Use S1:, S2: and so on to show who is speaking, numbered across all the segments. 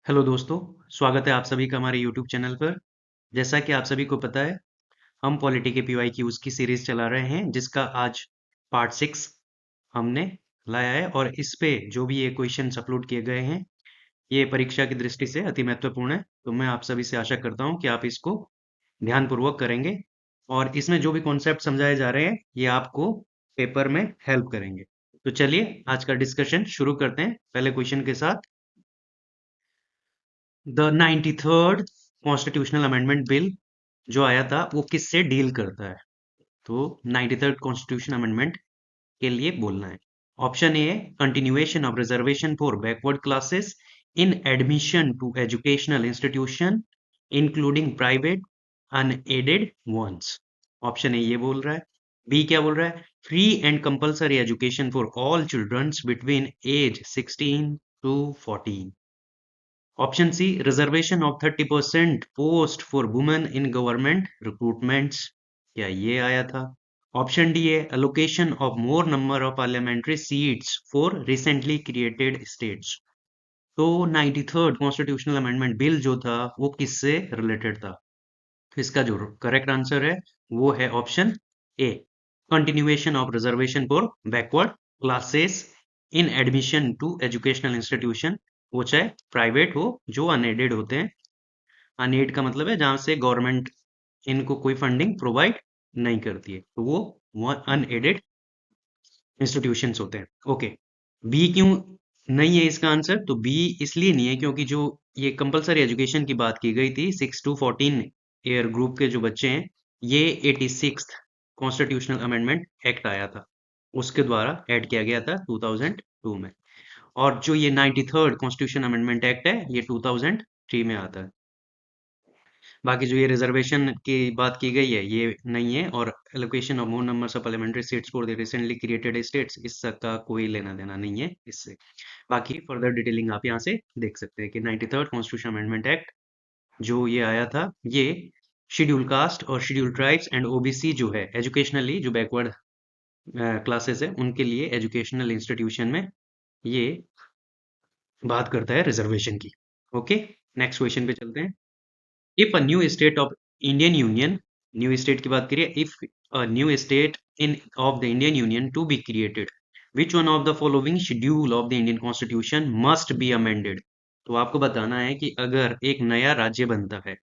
S1: Hello दोस्तों, स्वागत है आप सभी का हमारे यूट्यूब चैनल पर। जैसा कि आप सभी को पता है, हम पॉलिटी के PYQs की सीरीज चला रहे हैं, जिसका आज पार्ट 6 हमने लाया है। और इस पे जो भी ये क्वेश्चंस अपलोड किए गए हैं, ये परीक्षा की दृष्टि से अति महत्वपूर्ण है। तो मैं आप सभी से आशा करता हूँ कि आप इसको ध्यानपूर्वक करेंगे और इसमें जो भी कॉन्सेप्ट समझाए जा रहे हैं, ये आपको पेपर में हेल्प करेंगे। तो चलिए आज का डिस्कशन शुरू करते हैं पहले क्वेश्चन के साथ। The 93rd constitutional amendment bill जो आया था, वो किससे डील करता है? तो 93rd कॉन्स्टिट्यूशन अमेंडमेंट के लिए बोलना है। ऑप्शन ए है continuation of reservation for backward classes in admission to educational institution including private unaided ones. Option A ये बोल रहा है। बी क्या बोल रहा है? Free and compulsory education for all childrens between age 16 to 14। Option C reservation of 30% post for women in government recruitments, क्या ये आया था? ऑप्शन डी है allocation of more number of parliamentary seats for recently created states. तो 93rd constitutional amendment bill जो था, वो किससे रिलेटेड था? तो इसका जो करेक्ट आंसर है, वो है option A, continuation of reservation for backward classes in admission to educational institution, वो चाहे प्राइवेट हो, जो अनएडेड होते हैं। अनएड का मतलब है जहां से गवर्नमेंट इनको कोई फंडिंग प्रोवाइड नहीं करती है, तो वो अनएडेड इंस्टीट्यूशंस होते हैं। ओके, बी क्यों नहीं है इसका आंसर? तो बी इसलिए नहीं है क्योंकि जो ये कंपलसरी एजुकेशन की बात की गई थी 6 to 14 ईयर ग्रुप के जो बच्चे हैं, ये 86th कॉन्स्टिट्यूशनल अमेंडमेंट एक्ट आया था, उसके द्वारा ऐड किया गया था 2002 में। और जो ये 93rd कॉन्स्टिट्यूशन अमेंडमेंट एक्ट है, ये 2003 में आता है। बाकी जो ये रिजर्वेशन की बात की गई है, ये नहीं है। और allocation of more numbers of parliamentary seats for the recently created states, इसका कोई लेना देना नहीं है इससे। बाकी फर्दर डिटेलिंग आप यहाँ से देख सकते हैं कि 93rd कॉन्स्टिट्यूशन अमेंडमेंट एक्ट जो ये आया था, ये शेड्यूल कास्ट और शेड्यूल ट्राइब्स एंड ओबीसी जो है, एजुकेशनली जो बैकवर्ड क्लासेस है, उनके लिए एजुकेशनल इंस्टीट्यूशन में ये बात करता है रिजर्वेशन की। ओके, नेक्स्ट क्वेश्चन पे चलते हैं। If a new state of Indian union, new state की बात करिए, if a new state in of the Indian union to be created, which one of the following schedule of the Indian constitution must be amended. तो आपको बताना है कि अगर एक नया राज्य बनता है,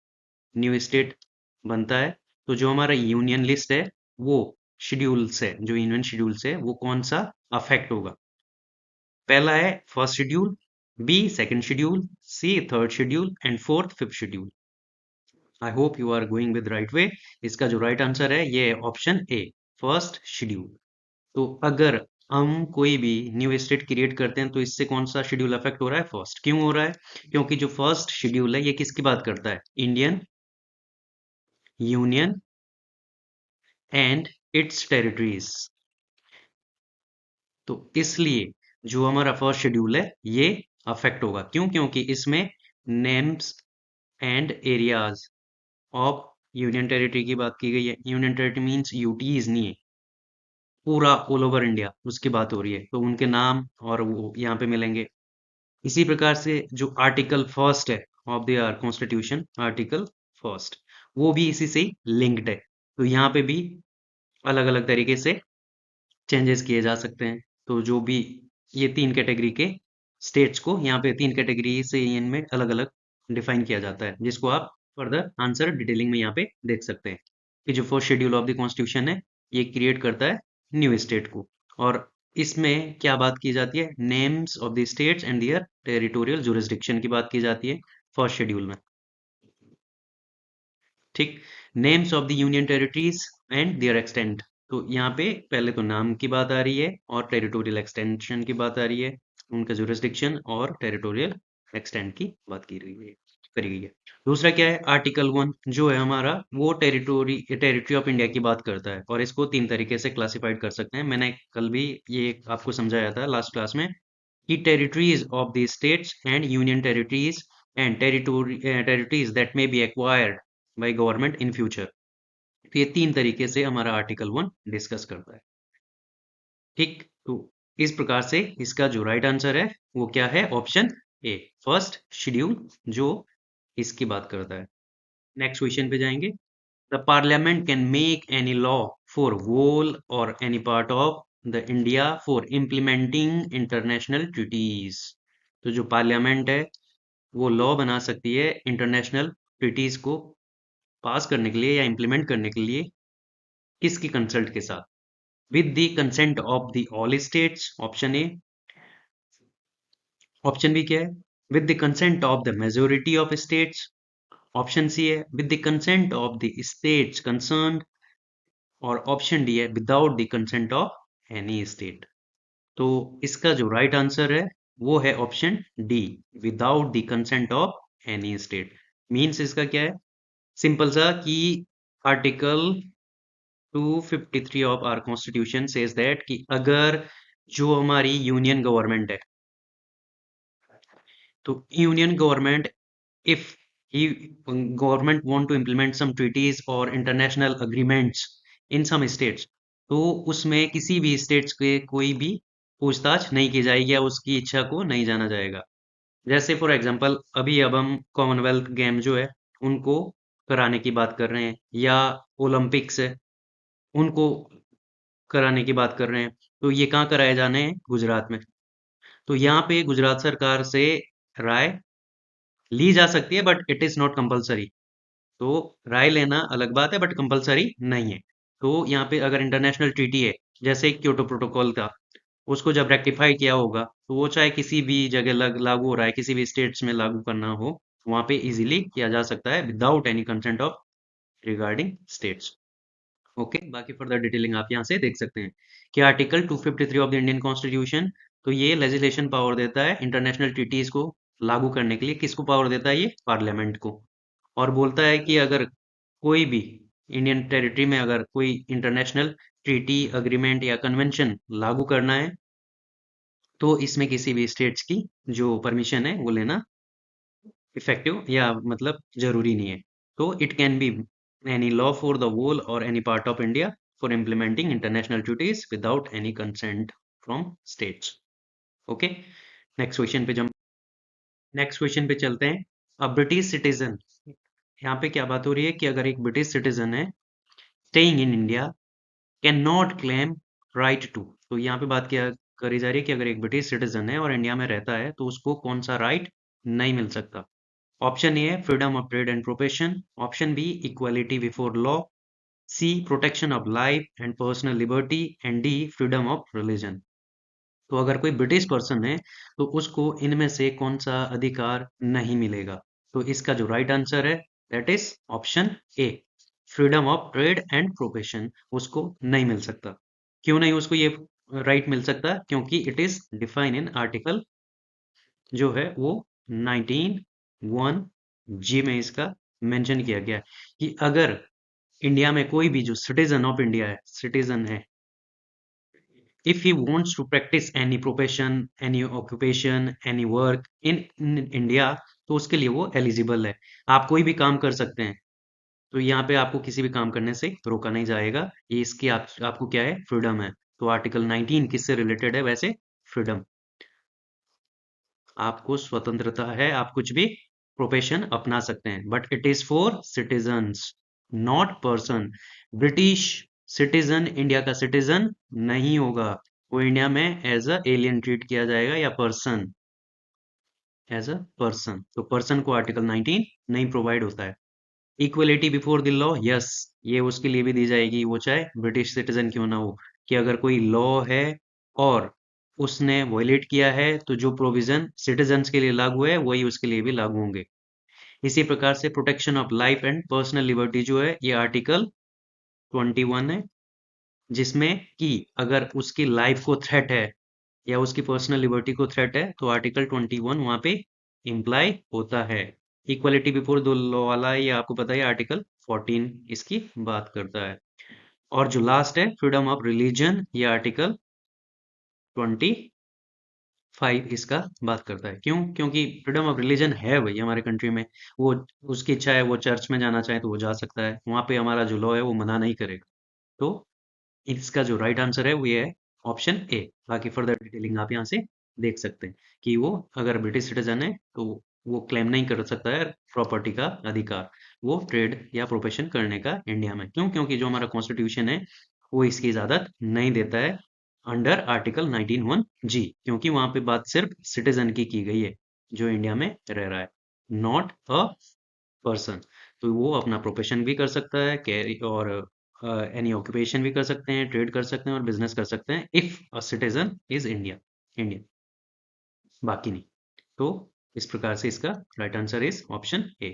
S1: न्यू स्टेट बनता है, तो जो हमारा यूनियन लिस्ट है, वो शेड्यूल्स है, जो यूनियन शेड्यूल्स है, वो कौन सा अफेक्ट होगा? पहला है first schedule, B second schedule, C third schedule and fourth fifth schedule. I hope you are going with right way. इसका जो राइट आंसर है, ये ऑप्शन ए, फर्स्ट शेड्यूल। तो अगर हम कोई भी न्यू स्टेट क्रिएट करते हैं, तो इससे कौन सा शेड्यूल अफेक्ट हो रहा है? फर्स्ट। क्यों हो रहा है? क्योंकि जो फर्स्ट शेड्यूल है, ये किसकी बात करता है? Indian union and it's territories. तो इसलिए जो हमारा फर्स्ट शेड्यूल है, ये अफेक्ट होगा। क्यों? क्योंकि इसमें names and areas of union territory की बात की गई है। यूनियन टेरिटरी मीन्स यूटीज नहीं है, पूरा ऑल ओवर इंडिया उसकी बात हो रही है, तो उनके नाम और वो यहाँ पे मिलेंगे। इसी प्रकार से जो आर्टिकल फर्स्ट है of the our constitution, article first, वो भी इसी से ही लिंक्ड है। तो यहाँ पे भी अलग अलग तरीके से चेंजेस किए जा सकते हैं। तो जो भी ये तीन कैटेगरी के स्टेट्स को यहाँ पे तीन कैटेगरी से इनमें अलग अलग डिफाइन किया जाता है, जिसको आप फर्दर आंसर डिटेलिंग में यहाँ पे देख सकते हैं कि जो first schedule of the constitution है, ये क्रिएट करता है न्यू स्टेट को। और इसमें क्या बात की जाती है? Names of the states and their territorial jurisdiction की बात की जाती है फर्स्ट शेड्यूल में। ठीक, names of the union territories and their extent. तो यहाँ पे पहले तो नाम की बात आ रही है और टेरिटोरियल एक्सटेंशन की बात आ रही है, उनका जुरिस्डिक्शन और टेरिटोरियल एक्सटेंट की बात की रही है, करी गई है। दूसरा क्या है? आर्टिकल 1 जो है हमारा, वो टेरिटरी ऑफ इंडिया की बात करता है, और इसको तीन तरीके से क्लासिफाइड कर सकते हैं। मैंने कल भी ये आपको समझाया था लास्ट क्लास में कि territories of the states and union territories and territories that may be acquired by government in future। तो ये तीन तरीके से हमारा आर्टिकल 1 डिस्कस करता है। ठीक, तो इस प्रकार से इसका जो राइट आंसर है, वो क्या है? ऑप्शन ए फर्स्ट शेड्यूल जो इसकी बात करता है। नेक्स्ट क्वेश्चन पे जाएंगे। The parliament can make any law for whole or any part of the India for implementing international treaties. तो जो पार्लियामेंट है वो लॉ बना सकती है इंटरनेशनल ट्रीटीज को पास करने के लिए या इम्प्लीमेंट करने के लिए किसकी कंसल्ट के साथ? With the consent of the all states, option A. Option B क्या है? With the consent of the majority of states. Option C है with the consent of the states concerned. और ऑप्शन डी है without the consent of any state. तो इसका जो right answer है वो है option D, without the consent of any state. Means इसका क्या है? सिंपल सा कि article 253 of our constitution says that कि अगर जो हमारी यूनियन गवर्नमेंट है, तो union government if he government want to implement some treaties or international agreements in some states, तो उसमें किसी भी स्टेट्स के कोई भी पूछताछ नहीं की जाएगी या उसकी इच्छा को नहीं जाना जाएगा। जैसे फॉर एग्जांपल अभी अब हम कॉमनवेल्थ गेम जो है उनको कराने की बात कर रहे हैं, या ओलंपिक्स है उनको कराने की बात कर रहे हैं, तो ये कहाँ कराए जाने हैं? गुजरात में। तो यहाँ पे गुजरात सरकार से राय ली जा सकती है but it is not compulsory. तो राय लेना अलग बात है बट कंपलसरी नहीं है। तो यहाँ पे अगर इंटरनेशनल ट्रीटी है जैसे क्योटो प्रोटोकॉल का, उसको जब रेक्टिफाई किया होगा तो वो चाहे किसी भी जगह लागू हो रहा है, किसी भी स्टेट्स में लागू करना हो, वहां पे इजीली किया जा सकता है without any consent of regarding states. Okay, बाकी फर्दर डिटेलिंग आप यहाँ से देख सकते हैं कि article 253 of the Indian constitution, तो ये लेजिस्लेशन पावर देता है इंटरनेशनल ट्रीटीज को लागू करने के लिए। किसको पावर देता है? ये पार्लियामेंट को। और बोलता है कि अगर कोई भी इंडियन टेरिटरी में अगर कोई इंटरनेशनल ट्रीटी, अग्रीमेंट या कन्वेंशन लागू करना है तो इसमें किसी भी स्टेट्स की जो परमिशन है वो लेना इफेक्टिव या मतलब जरूरी नहीं है। तो it can be any law for the whole or any part of India for implementing international treaties without any consent from states. Okay, next question पे जम नेक्स्ट क्वेश्चन पे चलते हैं। अ ब्रिटिश सिटीजन, यहाँ पे क्या बात हो रही है कि अगर एक ब्रिटिश सिटीजन है staying in India can not claim right to, तो यहाँ पे बात क्या करी जा रही है कि अगर एक ब्रिटिश सिटीजन है और इंडिया में रहता है तो उसको कौन सा राइट नहीं मिल सकता? ऑप्शन ए है freedom of trade and profession. Option B equality before law. C protection of life and personal liberty. And D freedom of religion. तो अगर कोई ब्रिटिश पर्सन है तो उसको इनमें से कौन सा अधिकार नहीं मिलेगा? तो इसका जो राइट आंसर है that is option A, freedom of trade and profession उसको नहीं मिल सकता। क्यों नहीं उसको ये राइट मिल सकता? क्योंकि it is define in article जो है वो 19(1) जी में इसका मेंशन किया गया है कि अगर इंडिया में कोई भी जो सिटीजन ऑफ इंडिया है, सिटीजन है, if he wants to practice any profession, any occupation, any work in India, तो उसके लिए वो एलिजिबल है। आप कोई भी काम कर सकते हैं, तो यहाँ पे आपको किसी भी काम करने से रोका नहीं जाएगा। ये इसकी आपको क्या है? फ्रीडम है। तो आर्टिकल 19 किससे रिलेटेड है वैसे? फ्रीडम। आपको स्वतंत्रता है, आप कुछ भी प्रोफेशन अपना सकते हैं, but it is for citizens not person. British citizen India का सिटीजन नहीं होगा, वो इंडिया में एज अ एलियन ट्रीट किया जाएगा या पर्सन, एज अ पर्सन। तो पर्सन को आर्टिकल 19 नहीं प्रोवाइड होता है। Equality before the law, yes, ये उसके लिए भी दी जाएगी, वो चाहे ब्रिटिश सिटीजन क्यों ना हो, कि अगर कोई लॉ है और उसने वायलेट किया है तो जो प्रोविजन सिटीजन्स के लिए लागू है वही उसके लिए भी लागू होंगे। इसी प्रकार से protection of life and personal liberty जो है ये आर्टिकल 21 है, जिसमें कि अगर उसकी लाइफ को थ्रेट है या उसकी पर्सनल लिबर्टी को थ्रेट है तो आर्टिकल 21 वहां पे इम्प्लाई होता है। इक्वलिटी बिफोर द लॉ वाला ये आपको पता है आर्टिकल 14 इसकी बात करता है। और जो लास्ट है फ्रीडम ऑफ रिलीजन, ये आर्टिकल 25 इसका बात करता है। क्यों? क्योंकि फ्रीडम ऑफ रिलीजन है भाई हमारे कंट्री में, वो उसकी इच्छा है वो चर्च में जाना चाहे तो वो जा सकता है, वहां पे हमारा जो लॉ है वो मना नहीं करेगा। तो इसका जो राइट आंसर है वो ये है ऑप्शन ए। बाकी फर्दर डिटेलिंग आप यहाँ से देख सकते हैं कि वो अगर ब्रिटिश सिटीजन है तो वो क्लेम नहीं कर सकता है प्रॉपर्टी का अधिकार, वो ट्रेड या प्रोफेशन करने का इंडिया में। क्यों? क्योंकि जो हमारा कॉन्स्टिट्यूशन है वो इसकी इजाजत नहीं देता है अंडर आर्टिकल 19(1) जी, क्योंकि वहां पे बात सिर्फ सिटीजन की गई है जो इंडिया में रह रहा है, नॉट अ पर्सन। तो वो अपना प्रोफेशन भी कर सकता है, कैरी और एनी ऑक्यूपेशन भी कर सकते हैं, ट्रेड कर सकते हैं और बिजनेस कर सकते हैं if a citizen is Indian, बाकी नहीं। तो इस प्रकार से इसका right answer is option A.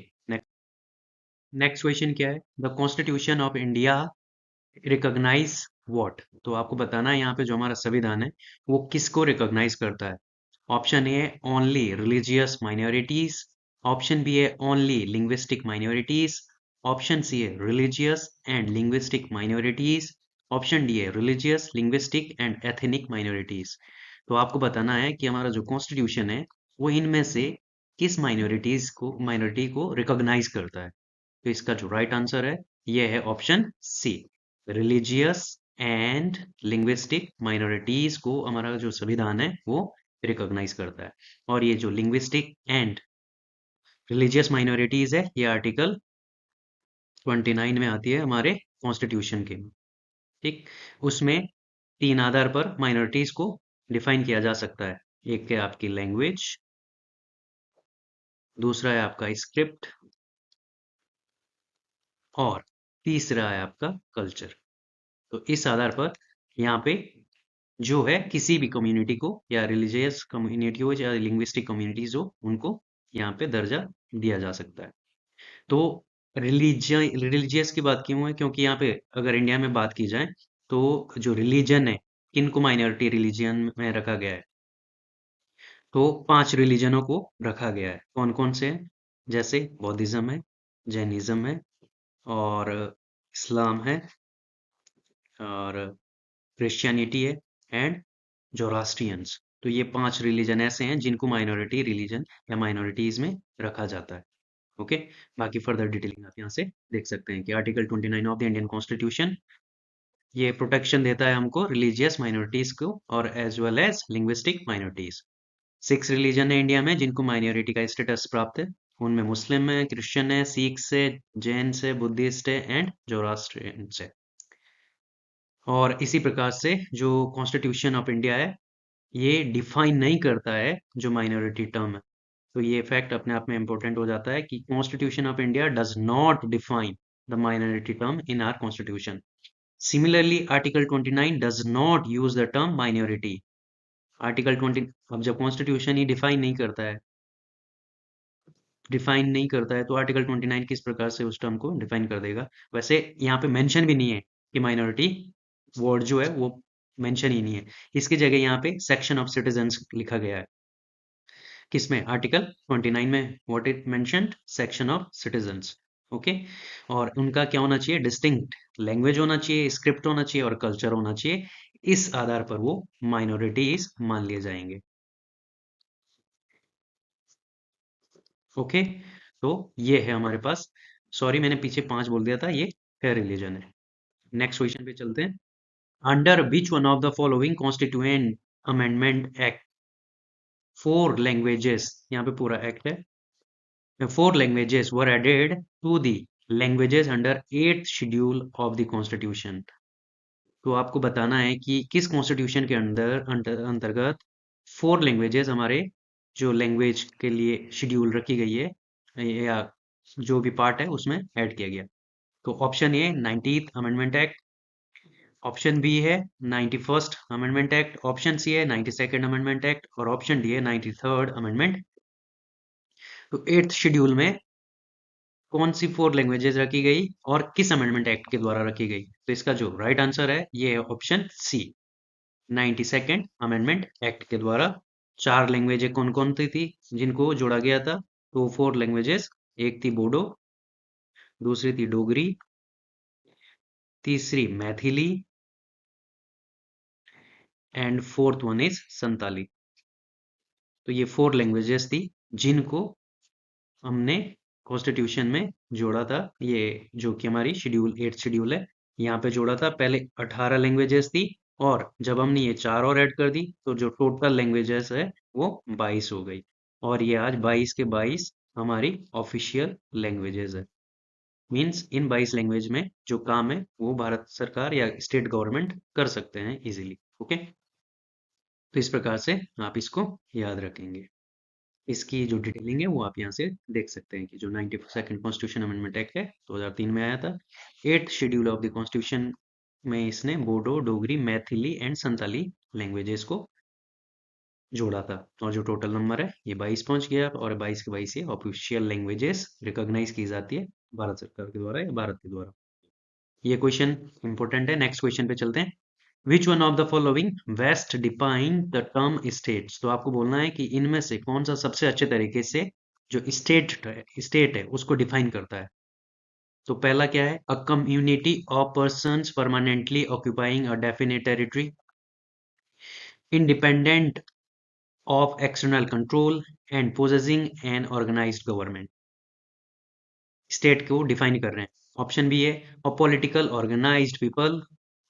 S1: Next question क्या है? The constitution of India recognize what? तो आपको बताना है यहाँ पे जो हमारा संविधान है वो किसको रिकॉग्नाइज करता है। Option A only religious minorities, option B है only linguistic minorities, option C है religious and linguistic minorities, option D है religious linguistic and ethnic minorities. तो आपको बताना है कि हमारा जो कॉन्स्टिट्यूशन है वो इनमें से किस माइनॉरिटी को रिकॉग्नाइज करता है। तो इसका जो राइट आंसर है ये है option C, religious and linguistic minorities को हमारा जो संविधान है वो रिकॉग्नाइज करता है। और ये जो लिंग्विस्टिक एंड रिलीजियस माइनॉरिटीज है ये आर्टिकल 29 में आती है हमारे कॉन्स्टिट्यूशन के। ठीक, उसमें तीन आधार पर माइनॉरिटीज को डिफाइन किया जा सकता है। एक है आपकी लैंग्वेज, दूसरा है आपका स्क्रिप्ट और तीसरा है आपका कल्चर। तो इस आधार पर यहाँ पे जो है किसी भी कम्युनिटी को या रिलीजियस कम्युनिटी हो या लिंग्विस्टिक कम्युनिटीज हो उनको यहाँ पे दर्जा दिया जा सकता है। तो रिलीजियस की बात क्यों है? क्योंकि यहाँ पे अगर इंडिया में बात की जाए तो जो रिलीजन है किनको माइनॉरिटी रिलीजन में रखा गया है, तो 5 रिलीजनों को रखा गया है। कौन कौन से हैं? जैसे बौद्धिज्म है, जैनिज्म है और इस्लाम है और क्रिश्चियनिटी है एंड जोरास्ट्रियंस। तो ये 5 रिलीजन ऐसे हैं जिनको माइनॉरिटी रिलीजन या माइनॉरिटीज में रखा जाता है। ओके, बाकी फर्दर डिटेलिंग आप यहाँ से देख सकते हैं कि article 29 of the Indian constitution ये प्रोटेक्शन देता है हमको रिलीजियस माइनॉरिटीज को और as well as linguistic minorities. 6 religion है इंडिया में जिनको माइनॉरिटी का स्टेटस प्राप्त है। उनमें मुस्लिम है, क्रिश्चियन है, सिख है, जैन है, बुद्धिस्ट है एंड जोरास्ट्रियन है। और इसी प्रकार से जो कॉन्स्टिट्यूशन ऑफ इंडिया है ये डिफाइन नहीं करता है जो माइनॉरिटी टर्म है। तो ये फैक्ट अपने आप में इंपॉर्टेंट हो जाता है कि constitution of India does not define the minority term in our constitution. Similarly article 29 does not use the term minority. Article 20 अब जब कॉन्स्टिट्यूशन ही डिफाइन नहीं करता है तो आर्टिकल 29 किस प्रकार से उस टर्म को डिफाइन कर देगा। वैसे यहाँ पे मेंशन भी नहीं है कि माइनॉरिटी वर्ड जो है वो मेंशन ही नहीं है। इसकी जगह यहाँ पे सेक्शन ऑफ सिटीजन्स लिखा गया है। किसमें? आर्टिकल 29 में what it mentioned, section of citizens. Okay, और उनका क्या होना चाहिए? डिस्टिंक्ट लैंग्वेज होना चाहिए, स्क्रिप्ट होना चाहिए और कल्चर होना चाहिए। इस आधार पर वो माइनॉरिटीज मान लिए जाएंगे। ओके, तो ये है हमारे पास। सॉरी मैंने पीछे 5 बोल दिया था, ये है रिलीजन है। नेक्स्ट क्वेश्चन पे चलते हैं। Under which one of the following constituent amendment act 4 languages, यहाँ पे पूरा एक्ट है, 4 languages were added to the languages under 8th schedule of the constitution। तो आपको बताना है कि किस कॉन्स्टिट्यूशन के अंतर्गत 4 लैंग्वेजेस हमारे जो लैंग्वेज के लिए शेड्यूल रखी गई है या जो भी पार्ट है उसमें ऐड किया गया। तो option A 19th amendment act, option B है 91st amendment act, option C है 92nd अमेंडमेंट एक्ट और ऑप्शन डी है 93rd अमेंडमेंट। तो 8th शेड्यूल में कौन सी 4 लैंग्वेजेस रखी गई और किस अमेंडमेंट एक्ट के द्वारा रखी गई? तो इसका जो राइट आंसर है ये है ऑप्शन सी, 92nd अमेंडमेंट एक्ट के द्वारा। 4 लैंग्वेजेस कौन कौन सी थी जिनको जोड़ा गया था? तो 4 लैंग्वेजेस, एक थी बोडो, दूसरी थी डोगरी, तीसरी Maithili and fourth one is Santali. तो ये 4 लैंग्वेजेस थी जिनको हमने कॉन्स्टिट्यूशन में जोड़ा था। ये जो कि हमारी शेड्यूल 8 शेड्यूल है यहाँ पे जोड़ा था। पहले 18 लैंग्वेजेस थी और जब हमने ये 4 और ऐड कर दी तो जो टोटल लैंग्वेजेस है वो 22 हो गई। और ये आज 22 के 22 हमारी ऑफिशियल लैंग्वेजेस है। मीन्स इन 22 लैंग्वेज में जो काम है वो भारत सरकार या स्टेट गवर्नमेंट कर सकते हैं इजीली। ओके, तो इस प्रकार से आप इसको याद रखेंगे। इसकी जो डिटेलिंग है वो आप यहाँ से देख सकते हैं कि जो 92nd कॉन्स्टिट्यूशन अमेंडमेंट एक्ट है 2003 में आया था। 8th schedule of the constitution में इसने बोडो, डोगरी, मैथिली एंड संताली लैंग्वेजेस को जोड़ा था। और जो टोटल नंबर है ये 22 पहुंच गया और 22 के 22 ये ऑफिशियल लैंग्वेजेस रिकॉग्नाइज की जाती है भारत सरकार के द्वारा या भारत के द्वारा। ये क्वेश्चन इंपॉर्टेंट है। नेक्स्ट क्वेश्चन पे चलते हैं। विच one of the following best define the term states. तो आपको बोलना है कि इनमें से कौन सा सबसे अच्छे तरीके से जो स्टेट है उसको डिफाइन करता है। तो पहला क्या है? A community of persons permanently occupying a definite territory, independent of external control and possessing an organized government। State को डिफाइन कर रहे हैं। ऑप्शन बी है a political organised people,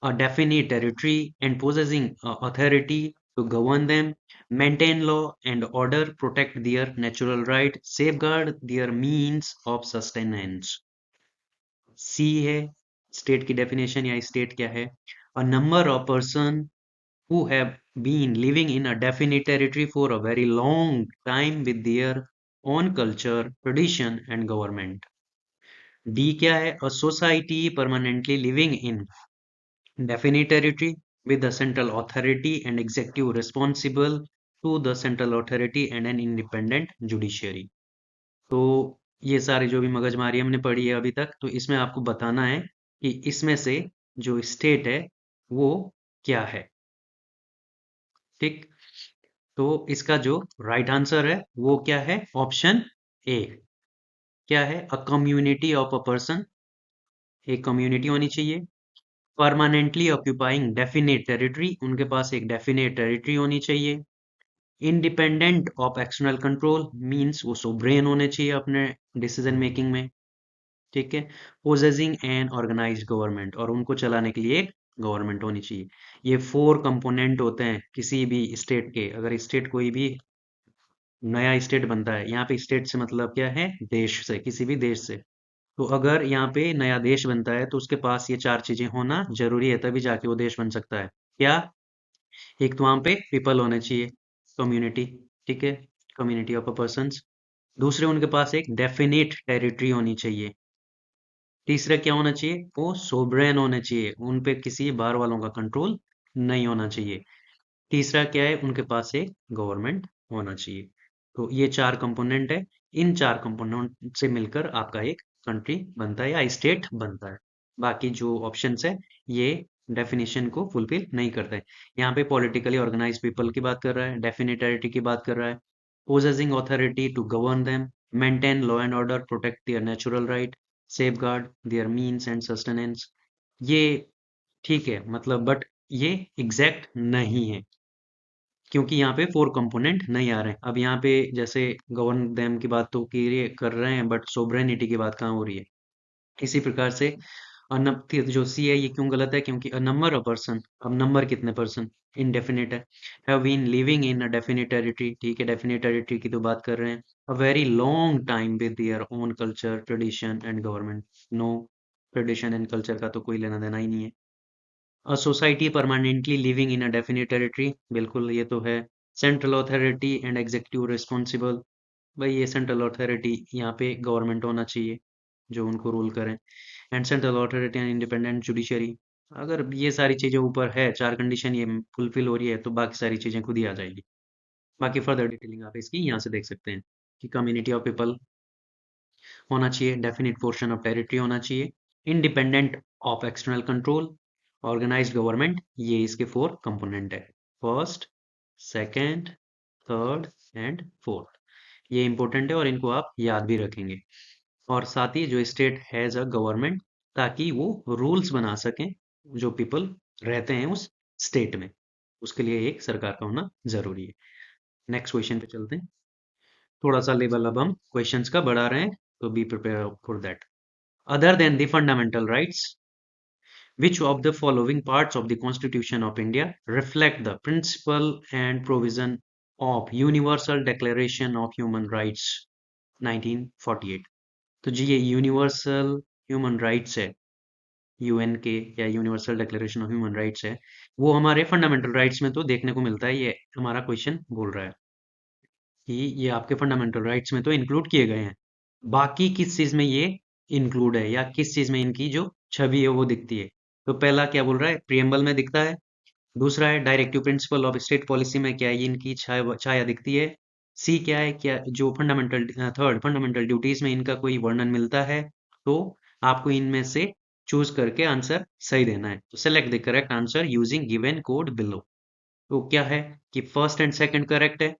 S1: a definite territory and possessing authority to govern them, maintain law and order, protect their natural right, safeguard their means of sustenance. C है state की definition या state क्या है? A number of person who have been living in a definite territory for a very long time with their own culture, tradition, and government. D क्या है? A society permanently living in definite territory with the central authority and executive responsible to the central authority and an independent judiciary। तो ये सारी जो भी मगजमारी हमने पढ़ी है अभी तक, तो इसमें आपको बताना है कि इसमें से जो स्टेट है वो क्या है। ठीक, तो इसका जो राइट आंसर है वो क्या है? ऑप्शन ए। क्या है? A community of a person, एक कम्युनिटी होनी चाहिए। परमानेंटली ऑक्यूपाइंग डेफिनेट टेरिटरी, उनके पास एक डेफिनेट टेरिटरी होनी चाहिए। Independent of external control, means वो सोवरेन होने चाहिए अपने डिसीजन मेकिंग में। ठीक है। पोजेसिंग एन ऑर्गेनाइज्ड गवर्नमेंट, और उनको चलाने के लिए एक गवर्नमेंट होनी चाहिए। ये 4 कंपोनेंट होते हैं किसी भी स्टेट के। अगर स्टेट कोई भी नया स्टेट बनता है, यहाँ पे स्टेट से मतलब क्या है? देश से, किसी भी देश से। तो अगर यहाँ पे नया देश बनता है तो उसके पास ये 4 चीजें होना जरूरी है, तभी जाके वो देश बन सकता है। क्या? एक तो वहां पे पीपल होने चाहिए, कम्युनिटी। ठीक है, कम्युनिटी ऑफ अ पर्सन्स। दूसरे, उनके पास एक डेफिनेट टेरिटरी होनी चाहिए। तीसरा क्या होना चाहिए? वो सोवरेन होने चाहिए, उन पे किसी बाहर वालों का कंट्रोल नहीं होना चाहिए। तीसरा क्या है? उनके पास एक गवर्नमेंट होना चाहिए। तो ये 4 कंपोनेंट है। इन 4 कंपोनेंट से मिलकर आपका एक कंट्री बनता है या स्टेट बनता है। बाकी जो ऑप्शंस है ये डेफिनेशन को फुलफिल नहीं करते हैं। यहाँ पे पॉलिटिकली ऑर्गेनाइज पीपल की बात कर रहा है, डेफिनेटरिटी की बात कर रहा है, possessing authority to govern them, maintain law and order, protect their natural right, safeguard their means and sustenance. ये ठीक है मतलब, बट ये एग्जैक्ट नहीं है, क्योंकि यहाँ पे 4 कंपोनेंट नहीं आ रहे हैं। अब यहाँ पे जैसे गवर्न देम की बात तो कर रहे हैं, बट सोवरेनिटी की बात कहाँ हो रही है? इसी प्रकार से जो सी है ये क्यों गलत है? क्योंकि अ नंबर ऑफ पर्सन, अब नंबर कितने पर्सन? इनडेफिनिट है। Have been living in a definite territory, ठीक है, डेफिनेट टेरिटरी की तो बात कर रहे हैं। A very long time with their own culture, tradition and government. No, tradition and culture का तो कोई लेना देना ही नहीं है। A society permanently living in a definite territory, बिल्कुल ये तो है। Central authority and executive responsible, भाई ये सेंट्रल अथॉरिटी यहाँ पे गवर्नमेंट होना चाहिए जो उनको रूल करें। And central authority and independent judiciary. अगर ये सारी चीजें ऊपर है, 4 कंडीशन ये फुलफिल हो रही है, तो बाकी सारी चीजें खुद ही आ जाएगी। बाकी फर्दर डिटेलिंग आप इसकी यहाँ से देख सकते हैं कि कम्युनिटी ऑफ पीपल होना चाहिए, डेफिनेट पोर्शन ऑफ टेरिटरी होना चाहिए, independent of external control, organized government. ये इसके 4 कंपोनेंट है, first, second, third and fourth. ये इंपॉर्टेंट है और इनको आप याद भी रखेंगे। और साथ ही जो स्टेट हैज अ गवर्नमेंट, ताकि वो रूल्स बना सकें जो पीपल रहते हैं उस स्टेट में, उसके लिए एक सरकार का होना जरूरी है। नेक्स्ट क्वेश्चन पे चलते हैं। थोड़ा सा लेवल अब हम क्वेश्चंस का बढ़ा रहे हैं, तो be prepare for that. Other than the fundamental rights, Which of the following parts of the Constitution of India reflect the principle and provision of Universal Declaration of Human Rights 1948? तो जी ये universal human rights है, UN के या universal declaration of human rights है, वो हमारे fundamental rights में तो देखने को मिलता है। ये हमारा क्वेश्चन बोल रहा है कि ये आपके फंडामेंटल राइट्स में तो इंक्लूड किए गए हैं, बाकी किस चीज में ये इंक्लूड है या किस चीज में इनकी जो छवि है वो दिखती है। तो पहला क्या बोल रहा है, प्रियम्बल में दिखता है। दूसरा है directive principle of state policy में क्या है, इनकी छाया छाया दिखती है। सी क्या है, क्या जो फंडामेंटल थर्ड फंडामेंटल ड्यूटीज में इनका कोई वर्णन मिलता है। तो आपको इनमें से चूज करके आंसर सही देना है। तो select the correct answer using given code below. तो क्या है कि फर्स्ट एंड सेकंड करेक्ट है।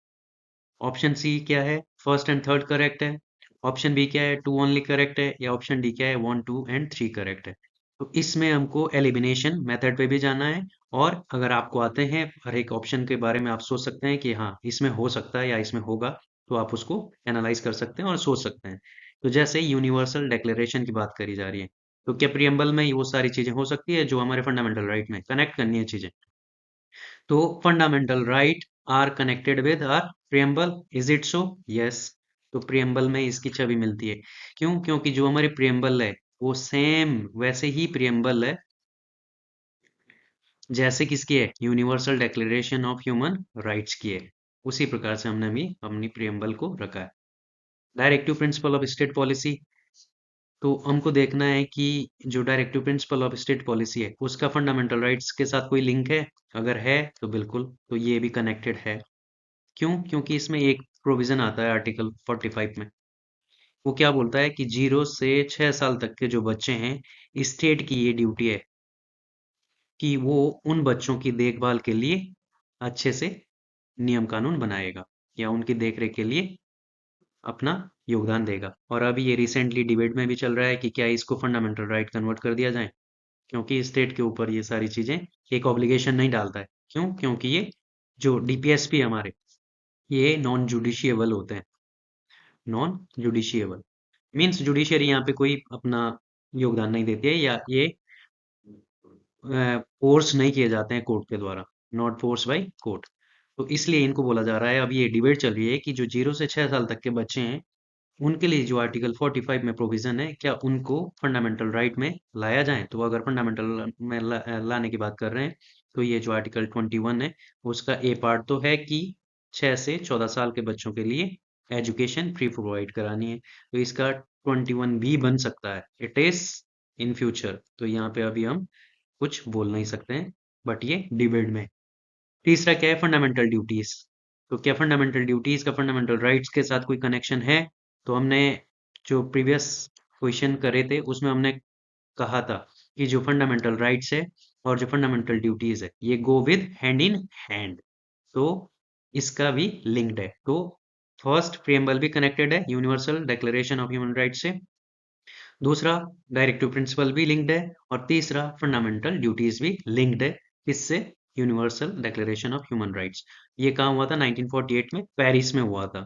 S1: ऑप्शन सी क्या है, फर्स्ट एंड थर्ड करेक्ट है। ऑप्शन बी क्या है, टू ओनली करेक्ट है। या ऑप्शन डी क्या है, one two and three correct है। तो इसमें हमको एलिमिनेशन मेथड पे भी जाना है। और अगर आपको आते हैं हर एक ऑप्शन के बारे में आप सोच सकते हैं कि हाँ इसमें हो सकता है या इसमें होगा, तो आप उसको एनालाइज कर सकते हैं और सोच सकते हैं। तो जैसे यूनिवर्सल डिक्लेरेशन की बात करी जा रही है, तो क्या प्रियम्बल में वो सारी चीजें हो सकती है जो हमारे फंडामेंटल राइट में कनेक्ट करनी है चीजें। तो fundamental right are connected with our preamble, is it so? Yes. तो प्रियम्बल में इसकी छवि मिलती है। क्यों? क्योंकि जो हमारी प्रियम्बल है वो सेम वैसे ही प्रियम्बल है जैसे किसकी है, universal declaration of human rights की है। उसी प्रकार से हमने भी अपनी प्रियम्बल को रखा है। Directive principle of state policy, तो हमको देखना है कि जो directive principle of state policy है उसका फंडामेंटल राइट्स के साथ कोई लिंक है। अगर है तो बिल्कुल, तो ये भी कनेक्टेड है। क्यों? क्योंकि इसमें एक प्रोविजन आता है आर्टिकल 45 में। वो क्या बोलता है कि 0 से 6 साल तक के जो बच्चे हैं, स्टेट की ये ड्यूटी है कि वो उन बच्चों की देखभाल के लिए अच्छे से नियम कानून बनाएगा या उनकी देखरेख के लिए अपना योगदान देगा। और अभी ये रिसेंटली डिबेट में भी चल रहा है कि क्या इसको फंडामेंटल राइट कन्वर्ट कर दिया जाए, क्योंकि स्टेट के ऊपर ये सारी चीजें एक ऑब्लिगेशन नहीं डालता है। क्यों? क्योंकि ये जो डीपीएसपी हमारे, ये नॉन जुडिशियबल होते हैं। नॉन जुडिशियबल मीन्स जुडिशियरी यहाँ पे कोई अपना योगदान नहीं देती है, या ये फोर्स नहीं किए जाते हैं कोर्ट के द्वारा, नॉट फोर्स बाय कोर्ट। तो इसलिए इनको बोला जा रहा है, अभी ये डिबेट चल रही है कि जो 0 से 6 साल तक के बच्चे हैं उनके लिए जो आर्टिकल 45 में प्रोविजन है, क्या उनको फंडामेंटल राइट में लाया जाए। तो अगर फंडामेंटल में लाने की बात कर रहे हैं, तो ये जो आर्टिकल 21 है उसका ए पार्ट तो है कि 6 से 14 साल के बच्चों के लिए एजुकेशन फ्री प्रोवाइड करानी है। तो इसका 21 भी बन सकता है, इट इज इन फ्यूचर। तो यहाँ पे अभी हम कुछ बोल नहीं सकते हैं, बट ये डिबेट में। तीसरा क्या है, फंडामेंटल ड्यूटीज। तो क्या फंडामेंटल ड्यूटीज का फंडामेंटल राइट्स के साथ कोई कनेक्शन है? तो हमने जो प्रीवियस क्वेश्चन करे थे उसमें हमने कहा था कि जो फंडामेंटल राइट्स है और जो फंडामेंटल ड्यूटीज है ये go with hand in hand. तो इसका भी लिंक्ड है। तो फर्स्ट प्रियम्बल भी कनेक्टेड है universal declaration of human rights से। दूसरा डायरेक्टिव प्रिंसिपल भी लिंक्ड है। और तीसरा फंडामेंटल ड्यूटीज भी लिंक्ड है। किससे? Universal declaration of human rights. ये कहाँ हुआ था? 1948 में पेरिस में हुआ था।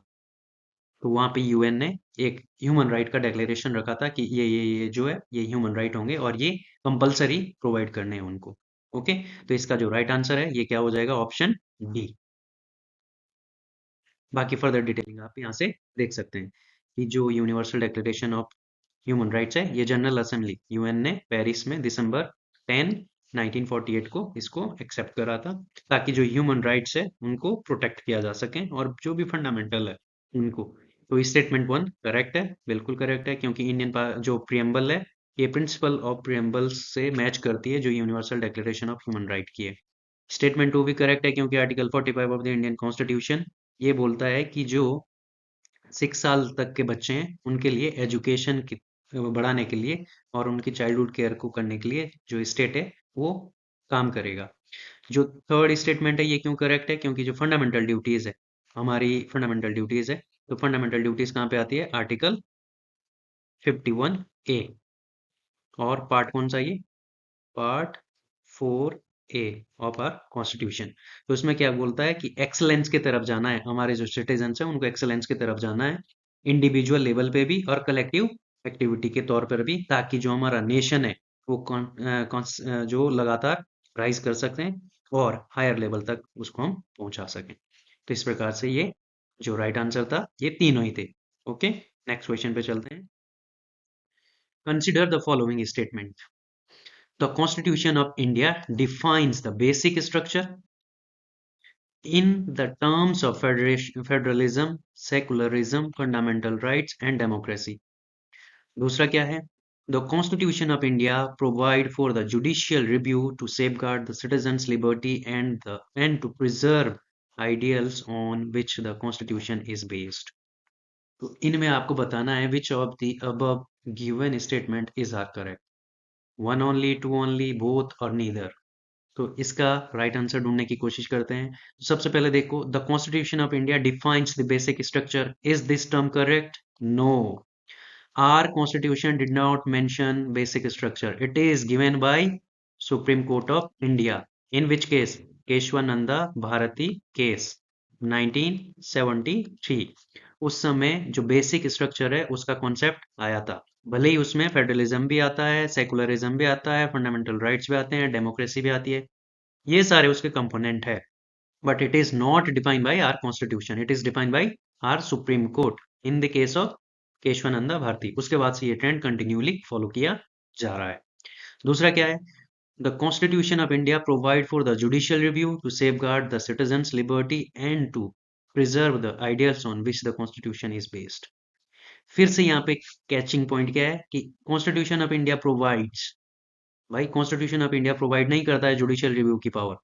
S1: तो वहां पे यूएन ने एक ह्यूमन राइट का डिक्लेरेशन रखा था कि ये जो है ये ह्यूमन राइट होंगे और ये कंपलसरी प्रोवाइड करने हैं उनको। ओके, तो इसका जो राइट आंसर है ये क्या हो जाएगा? Option D. बाकी फर्दर डिटेलिंग आप यहाँ से देख सकते हैं कि जो universal declaration of human rights है ये जनरल असेंबली यूएन ने पेरिस में दिसंबर 10 1948 को इसको एक्सेप्ट करा था, ताकि जो ह्यूमन राइट्स है उनको प्रोटेक्ट किया जा सके और जो भी फंडामेंटल है उनको। तो स्टेटमेंट वन करेक्ट है, बिल्कुल करेक्ट है, क्योंकि इंडियन जो प्रियम्बल है ये प्रिंसिपल ऑफ प्रियम्बल से मैच करती है जो universal declaration of human right की है। स्टेटमेंट टू भी करेक्ट है, क्योंकि article 45 of the Indian constitution ये बोलता है कि जो 6 साल तक के बच्चे हैं उनके लिए एजुकेशन की बढ़ाने के लिए और उनकी चाइल्डहुड केयर को करने के लिए जो स्टेट है वो काम करेगा। जो थर्ड स्टेटमेंट है ये क्यों करेक्ट है? क्योंकि जो फंडामेंटल ड्यूटीज है, हमारी फंडामेंटल ड्यूटीज है, तो फंडामेंटल ड्यूटीज कहाँ पे आती है? Article 51A। और पार्ट कौन सा ये? Part 4A of our constitution. तो इसमें क्या बोलता है कि एक्सलेंस की तरफ जाना है, हमारे जो सिटीजन है उनको एक्सलेंस की तरफ जाना है, इंडिविजुअल लेवल पे भी और कलेक्टिव एक्टिविटी के तौर पर भी, ताकि जो हमारा नेशन है जो लगातार राइज कर सकते हैं और हायर लेवल तक उसको हम पहुंचा सकें। तो इस प्रकार से ये जो राइट आंसर था ये तीनों ही थे। ओके, नेक्स्ट क्वेश्चन पे चलते हैं। Consider the following statement. The constitution of India defines the basic structure in the terms of federalism, secularism, fundamental rights and democracy. दूसरा क्या है? The Constitution of India provide for the judicial review to safeguard the citizens' liberty and to preserve ideals on which the Constitution is based. तो इनमें आपको बताना है which of the above given statement is are correct. One only, two only, both or neither. तो इसका right answer ढूंढने की कोशिश करते हैं। तो सबसे पहले देखो, the constitution of India defines the basic structure. Is this term correct? No, our constitution did not mention basic structure. It is given by supreme court of India. In which case? Kesavananda Bharati case 1973। उस समय जो basic structure है उसका concept आया था। भले ही उसमें federalism भी आता है, सेकुलरिज्म भी आता है, फंडामेंटल राइट्स भी आते हैं, डेमोक्रेसी भी आती है, ये सारे उसके कंपोनेंट है, but it is not defined by our constitution, it is defined by our supreme court in the case of Kesavananda Bharati. उसके बाद से ये ट्रेंड कंटिन्यूली फॉलो किया जा रहा है। दूसरा क्या है? The constitution of India provide for the judicial review to safeguard the citizens liberty and to preserve the ideals on which the constitution is based. फिर से यहाँ पे कैचिंग पॉइंट क्या है कि कॉन्स्टिट्यूशन ऑफ इंडिया प्रोवाइड्स, भाई constitution of India provide नहीं करता है जुडिशियल रिव्यू की पावर।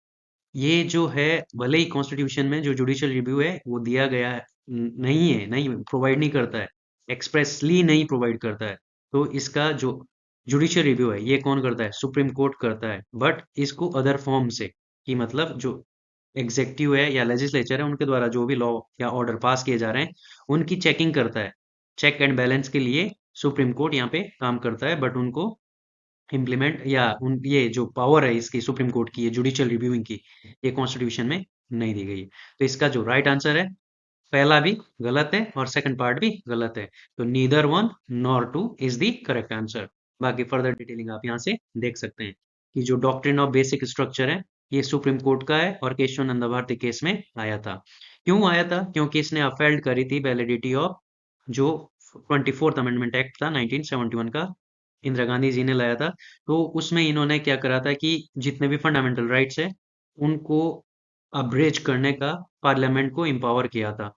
S1: ये जो है, भले ही कॉन्स्टिट्यूशन में जो जुडिशियल रिव्यू है वो दिया गया है, नहीं है, नहीं प्रोवाइड नहीं करता है, एक्सप्रेसली नहीं प्रोवाइड करता है। तो इसका जो जुडिशियल रिव्यू है ये कौन करता है? सुप्रीम कोर्ट करता है, बट इसको अदर फॉर्म से, कि मतलब जो एग्जेक्टिव है या लेजिस्लेचर है उनके द्वारा जो भी लॉ या ऑर्डर पास किए जा रहे हैं उनकी चेकिंग करता है। चेक एंड बैलेंस के लिए सुप्रीम कोर्ट यहाँ पे काम करता है, बट उनको इम्प्लीमेंट या उन ये जो पावर है इसकी सुप्रीम कोर्ट की, ये जुडिशियल रिव्यूइंग की, ये कॉन्स्टिट्यूशन में नहीं दी गई है। तो इसका जो राइट आंसर है, पहला भी गलत है और सेकंड पार्ट भी गलत है। तो neither one nor two is the correct answer. बाकी फर्दर डिटेलिंग आप यहाँ से देख सकते हैं कि जो डॉक्ट्रिन ऑफ बेसिक स्ट्रक्चर है ये सुप्रीम कोर्ट का है और केशवानंदा भारती केस में आया था। क्यों आया था? क्योंकि इसने अफेल्ड करी थी वैलिडिटी ऑफ जो 24th अमेंडमेंट एक्ट था 1971 का, इंदिरा गांधी जी ने लाया था। तो उसमें इन्होंने क्या करा था कि जितने भी फंडामेंटल राइट्स है उनको अब्रेज करने का पार्लियामेंट को एम्पावर किया था।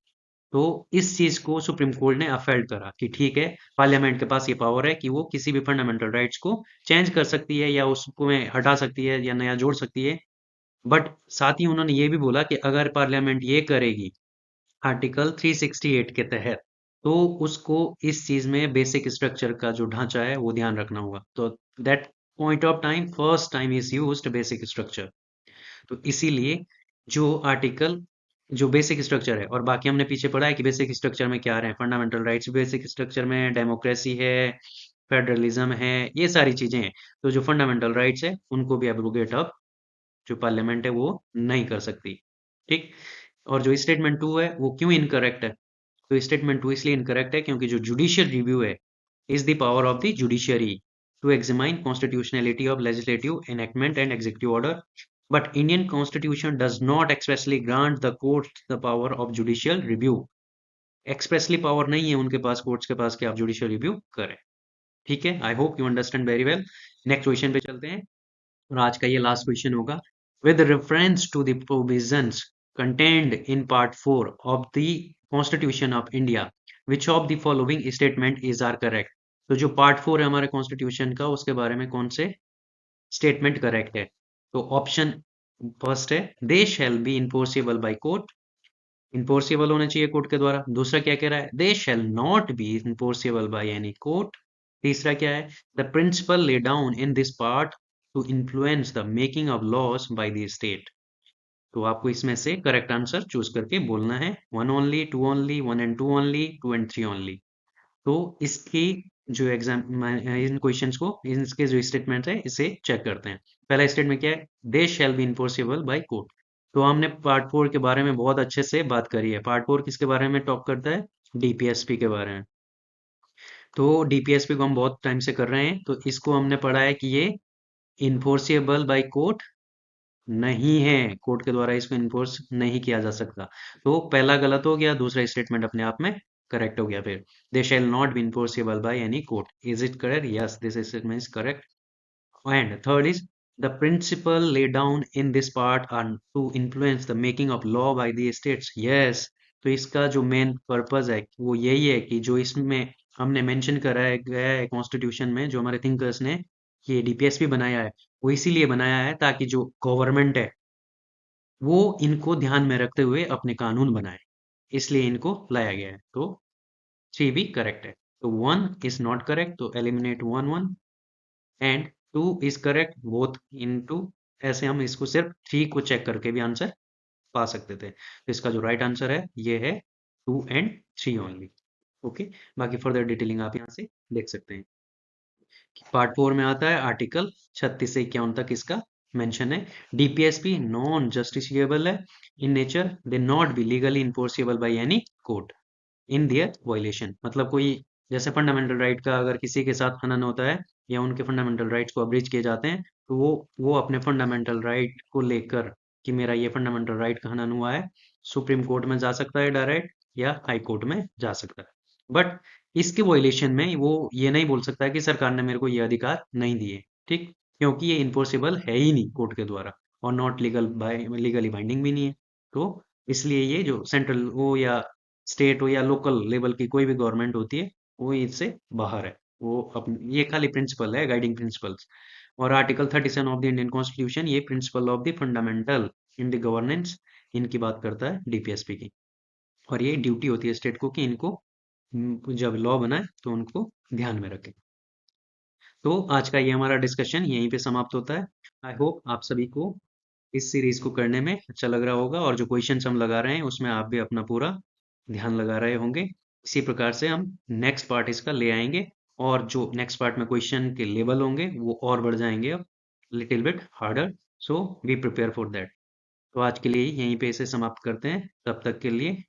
S1: तो इस चीज को सुप्रीम कोर्ट ने अफेल्ड करा कि ठीक है, पार्लियामेंट के पास ये पावर है कि वो किसी भी फंडामेंटल राइट्स को चेंज कर सकती है या उसको में हटा सकती है या नया जोड़ सकती है। बट साथ ही उन्होंने ये भी बोला कि अगर पार्लियामेंट ये करेगी आर्टिकल 368 के तहत, तो उसको इस चीज में बेसिक स्ट्रक्चर का जो ढांचा है वो ध्यान रखना होगा। तो that point of time first time is used basic structure. तो इसीलिए जो आर्टिकल जो बेसिक स्ट्रक्चर है, और बाकी हमने पीछे पढ़ा है कि बेसिक स्ट्रक्चर में क्या रहे, फंडामेंटल राइट्स बेसिक स्ट्रक्चर में, डेमोक्रेसी है, फेडरलिज्म है, ये सारी चीजें हैं। तो जो फंडामेंटल राइट्स है उनको भी एब्रोगेट अब जो पार्लियामेंट है वो नहीं कर सकती। ठीक। और जो स्टेटमेंट 2 है वो क्यों इनकरेक्ट है? तो स्टेटमेंट 2 इसलिए इनकरेक्ट है क्योंकि जो जुडिशियल रिव्यू है is the power of the judiciary to examine constitutionality of legislative enactment and executive order, but Indian constitution does not expressly grant the court the power of judicial review. Expressly power नहीं है उनके पास, courts के पास, कि आप judicial review करें। ठीक है, I hope you understand very well. Next question पे चलते हैं और आज का ये लास्ट क्वेश्चन होगा। With reference to the provisions contained in part 4 of the Constitution of India, which of the following statement is are correct? तो जो पार्ट 4 है हमारे कॉन्स्टिट्यूशन का उसके बारे में कौन से स्टेटमेंट करेक्ट है? तो ऑप्शन फर्स्ट है they shall be enforceable by court, enforceable होना चाहिए कोर्ट के द्वारा। दूसरा क्या कह रहा है? They shall not be enforceable by any court. तीसरा क्या है? The principle laid down in this part to influence the making of laws by the state. तो आपको इसमें से करेक्ट आंसर चूज करके बोलना है। One only, two only, one and two only, two and three only. तो इसकी जो एग्जाम इन क्वेश्चंस को, इसके जो स्टेटमेंट है इसे चेक करते हैं। पहला स्टेटमेंट क्या है? They shall be enforceable by court. तो हमने पार्ट 4 के बारे में बहुत अच्छे से बात करी है। पार्ट 4 किसके बारे में टॉक करता है? डीपीएसपी के बारे में। तो डीपीएसपी को हम बहुत टाइम से कर रहे हैं, तो इसको हमने पढ़ा है कि ये इन्फोर्सेबल बाय कोर्ट नहीं है, कोर्ट के द्वारा इसको इन्फोर्स नहीं किया जा सकता। तो पहला गलत हो गया, दूसरा स्टेटमेंट अपने आप में करेक्ट हो गया। फिर they shall not be enforceable by any court, is it correct? Yes, this statement is correct. And third is the principle laid down in this part are to influence the making of law by the states. Yes, तो इसका जो main purpose है वो यही है कि जो इसमें हमने मेंशन करा है गया है कॉन्स्टिट्यूशन में, जो हमारे थिंकर्स ने ये डीपीएसपी बनाया है, वो इसीलिए बनाया है ताकि जो गवर्नमेंट है वो इनको ध्यान में रखते हुए अपने कानून बनाए, इसलिए इनको लाया गया है। तो थ्री भी करेक्ट है। तो वन इज नॉट करेक्ट, तो eliminate one one, and two is correct both in two. ऐसे हम इसको सिर्फ थ्री को चेक करके भी आंसर पा सकते थे। तो इसका जो राइट आंसर है ये है two and three only. Okay, बाकी फर्दर डिटेलिंग आप यहाँ से देख सकते हैं। पार्ट 4 में आता है आर्टिकल 36 से 51 तक इसका मेंशन है। डीपीएसपी नॉन जस्टिसिएबल है in nature, they not be legally enforceable by any court in their violation. मतलब कोई जैसे फंडामेंटल राइट का अगर किसी के साथ हनन होता है या उनके फंडामेंटल राइट्स को अब्रीच किए जाते हैं, तो वो अपने फंडामेंटल राइट को लेकर कि मेरा ये फंडामेंटल राइट का हनन हुआ है, सुप्रीम कोर्ट में जा सकता है डायरेक्ट, या हाई कोर्ट में जा सकता है। बट इसके वायलेशन में वो ये नहीं बोल सकता है कि सरकार ने मेरे को ये अधिकार नहीं दिए, ठीक, क्योंकि ये इन्फोर्सेबल है ही नहीं कोर्ट के द्वारा, और not legal by legally binding भी नहीं है। तो इसलिए ये जो सेंट्रल हो या स्टेट हो या लोकल लेवल की कोई भी गवर्नमेंट होती है, वो इससे बाहर है। वो अपने ये खाली प्रिंसिपल है, गाइडिंग प्रिंसिपल्स। और article 37 of the Indian constitution ये principle of the fundamental in the governance इनकी बात करता है, डीपीएसपी की। और ये ड्यूटी होती है स्टेट को कि इनको जब लॉ बनाए तो उनको ध्यान में रखें। तो आज का ये हमारा डिस्कशन यहीं पे समाप्त होता है। आई होप आप सभी को इस सीरीज को करने में अच्छा लग रहा होगा, और जो क्वेश्चंस हम लगा रहे हैं उसमें आप भी अपना पूरा ध्यान लगा रहे होंगे। इसी प्रकार से हम नेक्स्ट पार्ट इसका ले आएंगे, और जो नेक्स्ट पार्ट में क्वेश्चन के लेवल होंगे वो और बढ़ जाएंगे, अब little bit harder. So be prepare for that. तो आज के लिए यहीं पे इसे समाप्त करते हैं। तब तक के लिए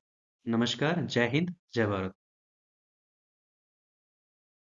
S1: नमस्कार, जय हिंद, जय भारत।